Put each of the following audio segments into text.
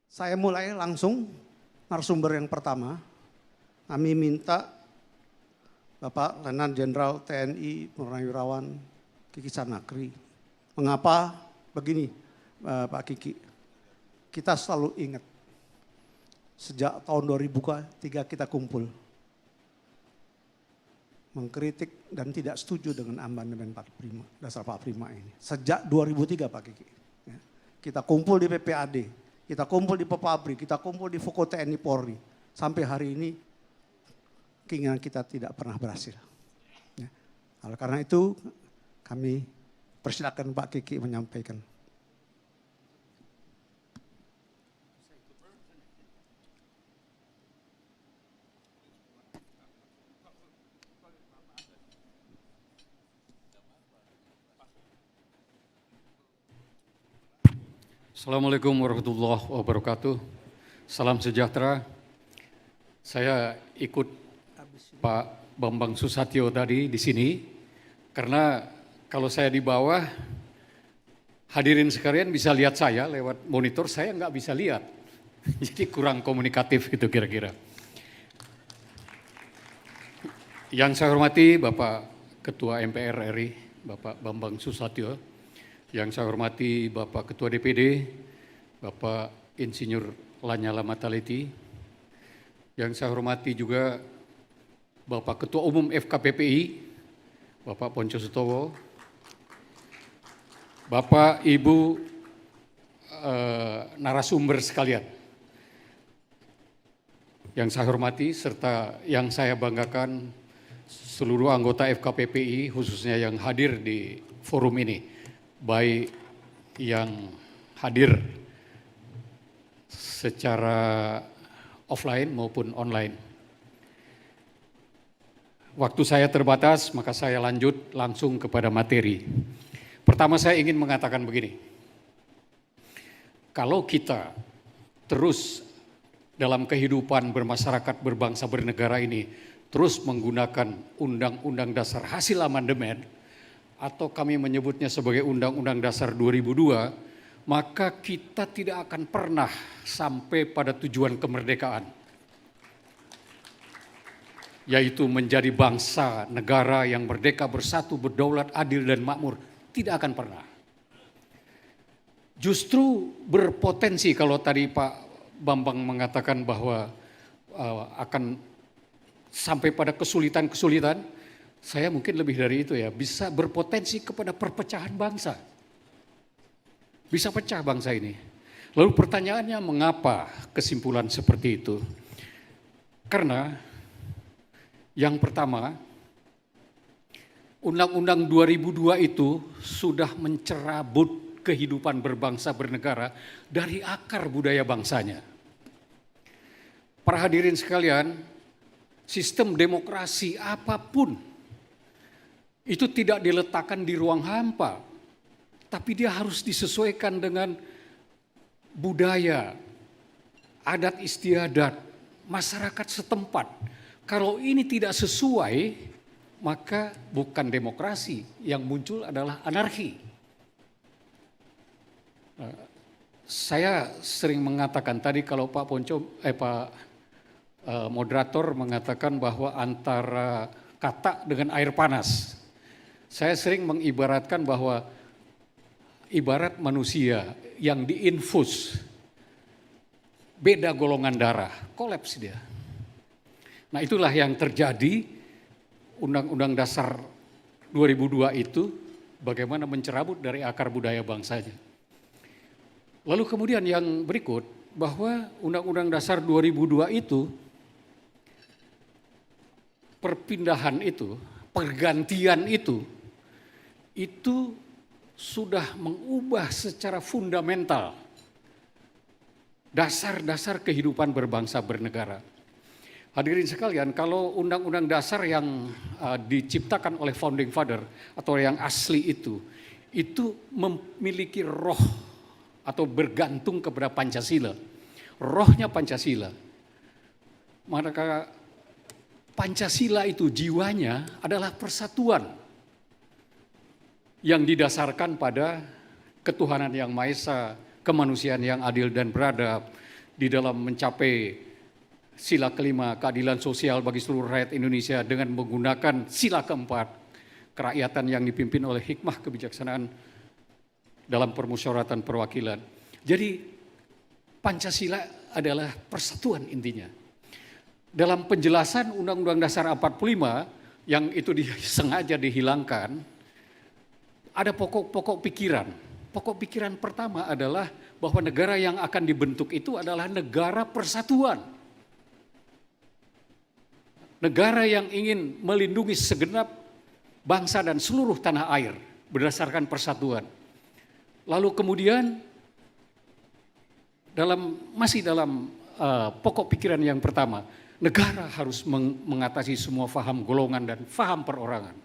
Saya mulai langsung narasumber yang pertama. Kami minta Bapak Letnan Jenderal TNI Purnawirawan Kiki Sanakri. Mengapa begini Pak Kiki? Kita selalu ingat sejak tahun 2003 kita kumpul. Mengkritik dan tidak setuju dengan amandemen 45, dasar 45 ini. Sejak 2003 Pak Kiki. Kita kumpul di PPAD, kita kumpul di Pepabri, kita kumpul di Foko TNI Polri. Sampai hari ini keinginan kita tidak pernah berhasil. Oleh karena itu kami persilakan Pak Kiki menyampaikan. Assalamualaikum warahmatullahi wabarakatuh. Salam sejahtera. Saya ikut Pak Bambang Susatyo tadi di sini karena kalau saya di bawah, hadirin sekalian bisa lihat saya lewat monitor, saya nggak bisa lihat. Jadi kurang komunikatif gitu kira-kira. Yang saya hormati Bapak Ketua MPR RI, Bapak Bambang Susatyo. Yang saya hormati Bapak Ketua DPD, Bapak Insinyur Lanyala Mataliti. Yang saya hormati juga Bapak Ketua Umum FKPPI, Bapak Ponco Sutowo. Bapak, Ibu, narasumber sekalian. Yang saya hormati serta yang saya banggakan seluruh anggota FKPPI khususnya yang hadir di forum ini. Baik yang hadir secara offline maupun online. Waktu saya terbatas, maka saya lanjut langsung kepada materi. Pertama saya ingin mengatakan begini, kalau kita terus dalam kehidupan bermasyarakat, berbangsa, bernegara ini, terus menggunakan Undang-Undang Dasar hasil amandemen, atau kami menyebutnya sebagai Undang-Undang Dasar 2002, maka kita tidak akan pernah sampai pada tujuan kemerdekaan, yaitu menjadi bangsa negara yang merdeka, bersatu, berdaulat, adil dan makmur. Tidak akan pernah. Justru berpotensi kalau tadi Pak Bambang mengatakan bahwa akan sampai pada kesulitan-kesulitan, saya mungkin lebih dari itu ya, bisa berpotensi kepada perpecahan bangsa. Bisa pecah bangsa ini. Lalu pertanyaannya mengapa kesimpulan seperti itu? Karena yang pertama, Undang-Undang 2002 itu sudah mencerabut kehidupan berbangsa bernegara dari akar budaya bangsanya. Para hadirin sekalian, sistem demokrasi apapun itu tidak diletakkan di ruang hampa, tapi dia harus disesuaikan dengan budaya, adat istiadat, masyarakat setempat. Kalau ini tidak sesuai, maka bukan demokrasi, yang muncul adalah anarki. Saya sering mengatakan tadi kalau Pak moderator mengatakan bahwa antara kata dengan air panas. Saya sering mengibaratkan bahwa ibarat manusia yang diinfus, beda golongan darah, kolaps dia. Nah itulah yang terjadi. Undang-Undang Dasar 2002 itu bagaimana mencerabut dari akar budaya bangsanya. Lalu kemudian yang berikut, bahwa Undang-Undang Dasar 2002 itu, perpindahan itu, pergantian itu sudah mengubah secara fundamental dasar-dasar kehidupan berbangsa bernegara. Hadirin sekalian, kalau undang-undang dasar yang diciptakan oleh founding father atau yang asli itu memiliki roh atau bergantung kepada Pancasila. Rohnya Pancasila. Maka Pancasila itu jiwanya adalah persatuan yang didasarkan pada ketuhanan yang Maha Esa, kemanusiaan yang adil dan beradab, di dalam mencapai sila kelima keadilan sosial bagi seluruh rakyat Indonesia dengan menggunakan sila keempat kerakyatan yang dipimpin oleh hikmah kebijaksanaan dalam permusyawaratan perwakilan. Jadi Pancasila adalah persatuan intinya. Dalam penjelasan Undang-Undang Dasar 45 yang itu sengaja dihilangkan, ada pokok-pokok pikiran. Pokok pikiran pertama adalah bahwa negara yang akan dibentuk itu adalah negara persatuan. Negara yang ingin melindungi segenap bangsa dan seluruh tanah air berdasarkan persatuan. Lalu kemudian masih dalam pokok pikiran yang pertama, negara harus mengatasi semua faham golongan dan faham perorangan.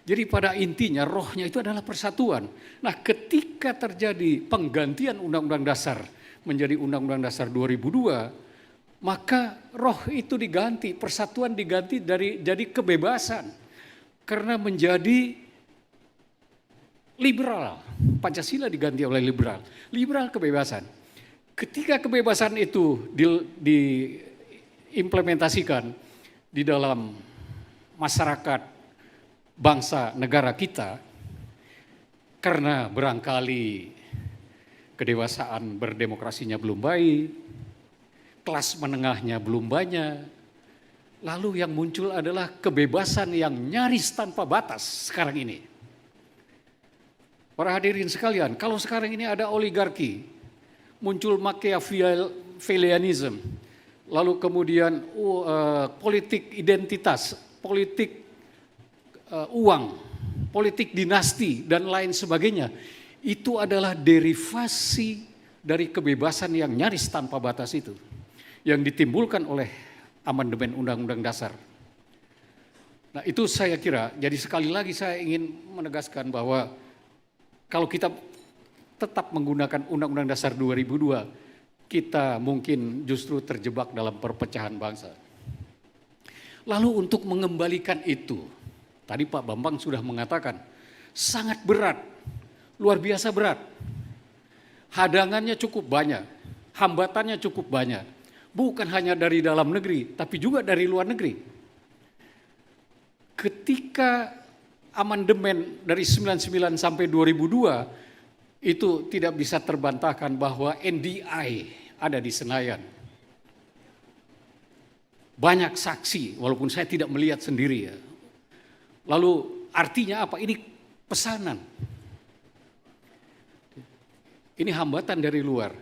Jadi pada intinya rohnya itu adalah persatuan. Nah, ketika terjadi penggantian Undang-Undang Dasar menjadi Undang-Undang Dasar 2002, maka roh itu diganti, persatuan diganti jadi kebebasan. Karena menjadi liberal. Pancasila diganti oleh liberal. Liberal kebebasan. Ketika kebebasan itu diimplementasikan di dalam masyarakat bangsa negara kita, karena barangkali kedewasaan berdemokrasinya belum baik, kelas menengahnya belum banyak, lalu yang muncul adalah kebebasan yang nyaris tanpa batas sekarang ini. Para hadirin sekalian, kalau sekarang ini ada oligarki, muncul Machiavellianism, lalu kemudian politik identitas, politik uang, politik dinasti, dan lain sebagainya. Itu adalah derivasi dari kebebasan yang nyaris tanpa batas itu, yang ditimbulkan oleh amandemen Undang-Undang Dasar. Nah, itu saya kira, jadi sekali lagi saya ingin menegaskan bahwa kalau kita tetap menggunakan Undang-Undang Dasar 2002, kita mungkin justru terjebak dalam perpecahan bangsa. Lalu untuk mengembalikan itu, tadi Pak Bambang sudah mengatakan, sangat berat, luar biasa berat. Hadangannya cukup banyak, hambatannya cukup banyak. Bukan hanya dari dalam negeri, tapi juga dari luar negeri. Ketika amandemen dari 99 sampai 2002, itu tidak bisa terbantahkan bahwa NDI ada di Senayan. Banyak saksi, walaupun saya tidak melihat sendiri ya. Lalu artinya apa? Ini pesanan. Ini hambatan dari luar.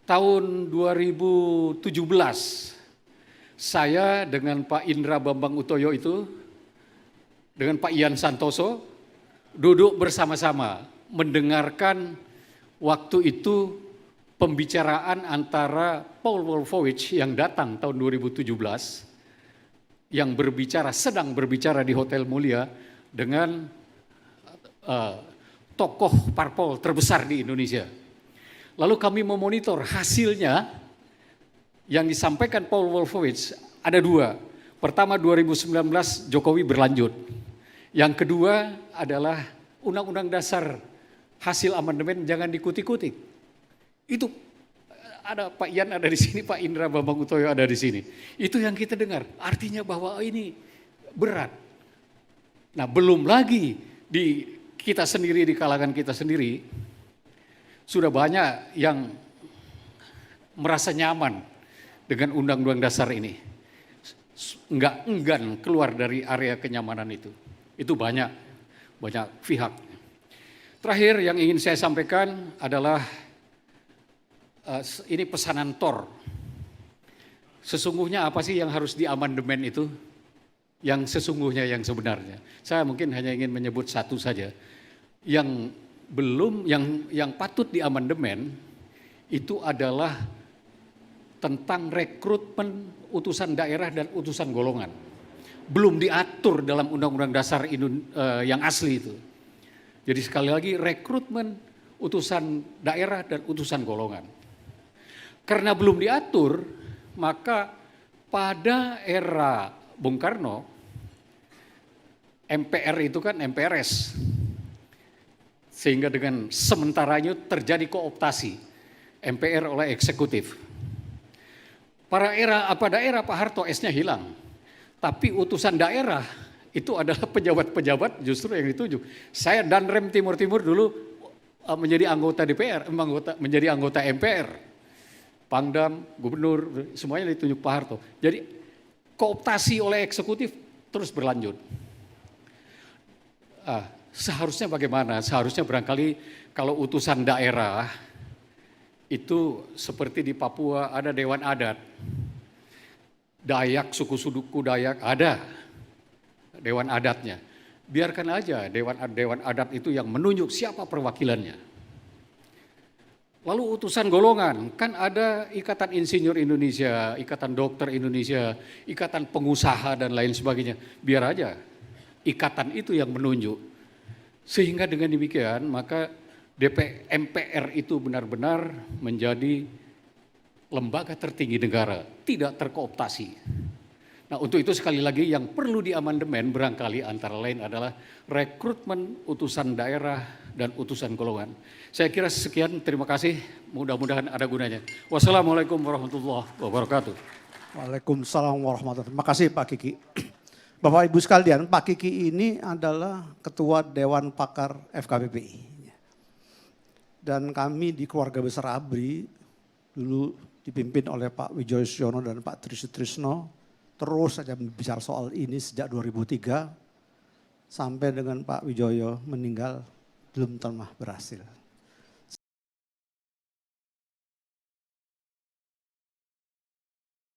Tahun 2017, saya dengan Pak Indra Bambang Utoyo itu, dengan Pak Ian Santoso, duduk bersama-sama mendengarkan waktu itu pembicaraan antara Paul Wolfowitz yang datang tahun 2017 yang sedang berbicara di Hotel Mulia dengan tokoh parpol terbesar di Indonesia. Lalu kami memonitor hasilnya yang disampaikan Paul Wolfowitz ada dua. Pertama 2019 Jokowi berlanjut. Yang kedua adalah Undang-Undang Dasar hasil amandemen jangan dikutik-kutik. Itu ada Pak Ian ada di sini, Pak Indra Bambang Utoyo ada di sini. Itu yang kita dengar. Artinya bahwa ini berat. Nah, belum lagi di kita sendiri, di kalangan kita sendiri, sudah banyak yang merasa nyaman dengan Undang-Undang Dasar ini. Enggak enggan keluar dari area kenyamanan itu. Itu banyak pihak. Terakhir yang ingin saya sampaikan adalah ini pesanan Thor. Sesungguhnya apa sih yang harus diamandemen itu? Yang sesungguhnya, yang sebenarnya. Saya mungkin hanya ingin menyebut satu saja. Yang patut diamandemen itu adalah tentang rekrutmen utusan daerah dan utusan golongan. Belum diatur dalam Undang-Undang Dasar yang asli itu. Jadi sekali lagi rekrutmen utusan daerah dan utusan golongan. Karena belum diatur, maka pada era Bung Karno, MPR itu kan MPRS. Sehingga dengan sementaranya terjadi kooptasi. MPR oleh eksekutif. Pada daerah Pak Harto S-nya hilang. Tapi utusan daerah itu adalah pejabat-pejabat justru yang ditunjuk. Saya Danrem Timur-Timur dulu menjadi anggota DPR, menjadi anggota MPR. Pangdam, gubernur, semuanya ditunjuk Pak Harto. Jadi kooptasi oleh eksekutif terus berlanjut. Seharusnya bagaimana? Seharusnya barangkali kalau utusan daerah itu seperti di Papua ada Dewan Adat. Dayak, suku Dayak ada Dewan Adatnya. Biarkan aja Dewan Adat itu yang menunjuk siapa perwakilannya. Lalu utusan golongan, kan ada Ikatan Insinyur Indonesia, Ikatan Dokter Indonesia, Ikatan Pengusaha dan lain sebagainya. Biar aja ikatan itu yang menunjuk. Sehingga dengan demikian maka MPR itu benar-benar menjadi lembaga tertinggi negara, tidak terkooptasi. Nah untuk itu sekali lagi yang perlu diamandemen barangkali antara lain adalah rekrutmen utusan daerah dan utusan golongan. Saya kira sekian, terima kasih, mudah-mudahan ada gunanya. Wassalamualaikum warahmatullahi wabarakatuh. Waalaikumsalam warahmatullahi wabarakatuh. Terima kasih Pak Kiki. Bapak Ibu sekalian, Pak Kiki ini adalah Ketua Dewan Pakar FKPPI. Dan kami di keluarga besar ABRI dulu dipimpin oleh Pak Wijoyo Siono dan Pak Tri Sutrisno terus saja bicara soal ini sejak 2003 sampai dengan Pak Wijoyo meninggal belum pernah berhasil.